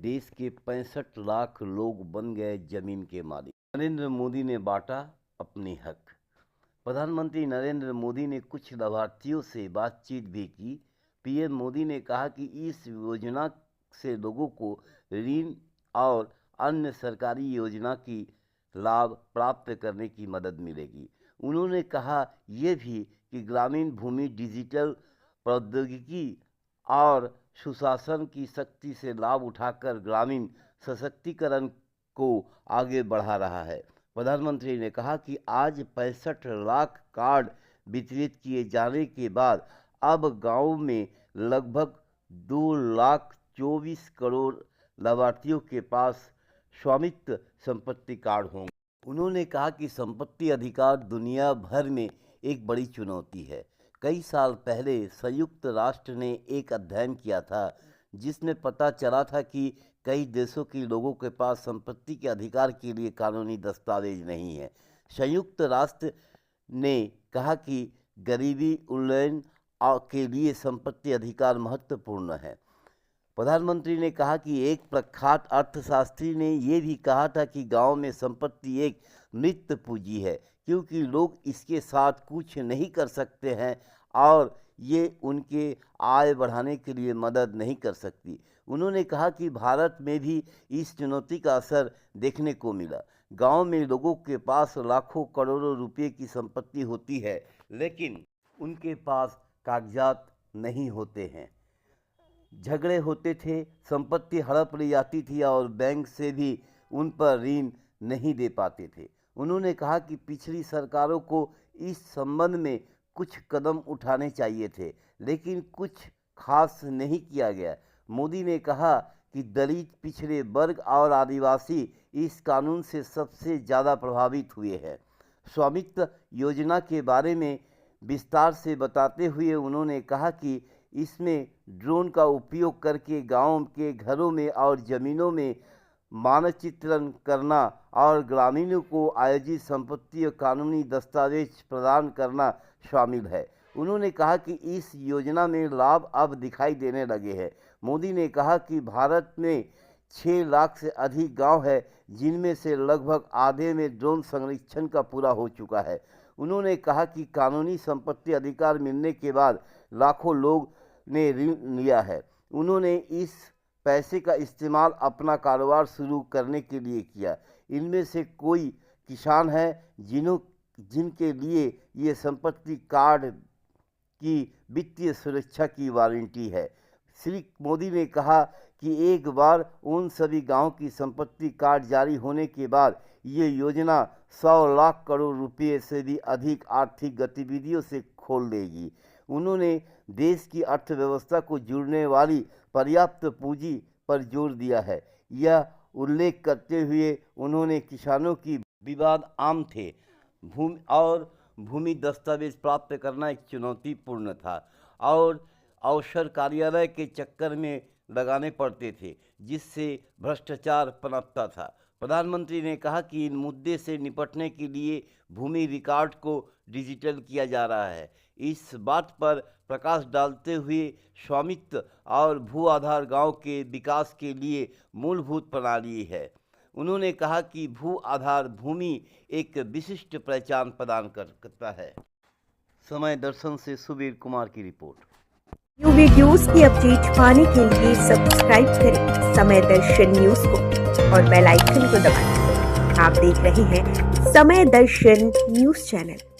देश के 65 लाख लोग बन गए जमीन के मालिक। नरेंद्र मोदी ने बांटा अपनी हक। प्रधानमंत्री नरेंद्र मोदी ने कुछ लाभार्थियों से बातचीत भी की। पीएम मोदी ने कहा कि इस योजना से लोगों को ऋण और अन्य सरकारी योजना की लाभ प्राप्त करने की मदद मिलेगी। उन्होंने कहा यह भी कि ग्रामीण भूमि डिजिटल प्रौद्योगिकी और सुशासन की शक्ति से लाभ उठाकर ग्रामीण सशक्तिकरण को आगे बढ़ा रहा है। प्रधानमंत्री ने कहा कि आज 65 लाख कार्ड वितरित किए जाने के बाद अब गांव में लगभग 2,24 करोड़ लाभार्थियों के पास स्वामित्व संपत्ति कार्ड होंगे। उन्होंने कहा कि संपत्ति अधिकार दुनिया भर में एक बड़ी चुनौती है। कई साल पहले संयुक्त राष्ट्र ने एक अध्ययन किया था जिसमें पता चला था कि कई देशों के लोगों के पास संपत्ति के अधिकार के लिए कानूनी दस्तावेज नहीं है। संयुक्त राष्ट्र ने कहा कि गरीबी उन्मूलन के लिए संपत्ति अधिकार महत्वपूर्ण है। प्रधानमंत्री ने कहा कि एक प्रख्यात अर्थशास्त्री ने यह भी कहा था कि गांव में संपत्ति एक मृत पूंजी है क्योंकि लोग इसके साथ कुछ नहीं कर सकते हैं और ये उनके आय बढ़ाने के लिए मदद नहीं कर सकती। उन्होंने कहा कि भारत में भी इस चुनौती का असर देखने को मिला। गांव में लोगों के पास लाखों करोड़ों रुपए की संपत्ति होती है लेकिन उनके पास कागजात नहीं होते हैं। झगड़े होते थे, संपत्ति हड़प ली जाती थी और बैंक से भी उन पर ऋण नहीं दे पाते थे। उन्होंने कहा कि पिछली सरकारों को इस संबंध में कुछ कदम उठाने चाहिए थे लेकिन कुछ खास नहीं किया गया। मोदी ने कहा कि दलित, पिछड़े वर्ग और आदिवासी इस कानून से सबसे ज़्यादा प्रभावित हुए हैं। स्वामित्व योजना के बारे में विस्तार से बताते हुए उन्होंने कहा कि इसमें ड्रोन का उपयोग करके गांव के घरों में और ज़मीनों में मानचित्रण करना और ग्रामीणों को आयोजित संपत्ति और कानूनी दस्तावेज प्रदान करना शामिल है। उन्होंने कहा कि इस योजना में लाभ अब दिखाई देने लगे हैं। मोदी ने कहा कि भारत में 6 लाख से अधिक गांव है जिनमें से लगभग आधे में ड्रोन संरक्षण का पूरा हो चुका है। उन्होंने कहा कि कानूनी संपत्ति अधिकार मिलने के बाद लाखों लोग ने ऋण लिया है। उन्होंने इस पैसे का इस्तेमाल अपना कारोबार शुरू करने के लिए किया। इनमें से कोई किसान हैं जिनके लिए ये संपत्ति कार्ड की वित्तीय सुरक्षा की वारंटी है। श्री मोदी ने कहा कि एक बार उन सभी गांव की संपत्ति कार्ड जारी होने के बाद ये योजना 100 लाख करोड़ रुपए से भी अधिक आर्थिक गतिविधियों से खोल देगी। उन्होंने देश की अर्थव्यवस्था को जुड़ने वाली पर्याप्त पूंजी पर जोर दिया है। यह उल्लेख करते हुए उन्होंने किसानों की विवाद आम थे। भूमि दस्तावेज प्राप्त करना एक चुनौतीपूर्ण था और अवसर कार्यालय के चक्कर में लगाने पड़ते थे जिससे भ्रष्टाचार पनपता था। प्रधानमंत्री ने कहा कि इन मुद्दे से निपटने के लिए भूमि रिकॉर्ड को डिजिटल किया जा रहा है। इस बात पर प्रकाश डालते हुए स्वामित्व और भू आधार गांव के विकास के लिए मूलभूत प्रणाली है। उन्होंने कहा कि भू आधार भूमि एक विशिष्ट पहचान प्रदान करता है। समय दर्शन से सुबीर कुमार की रिपोर्ट। न्यू वीडियोस की अपडेट पाने के लिए सब्सक्राइब करें समय दर्शन न्यूज को और बेल आइकन को दबाएं। आप देख रहे हैं समय दर्शन न्यूज चैनल।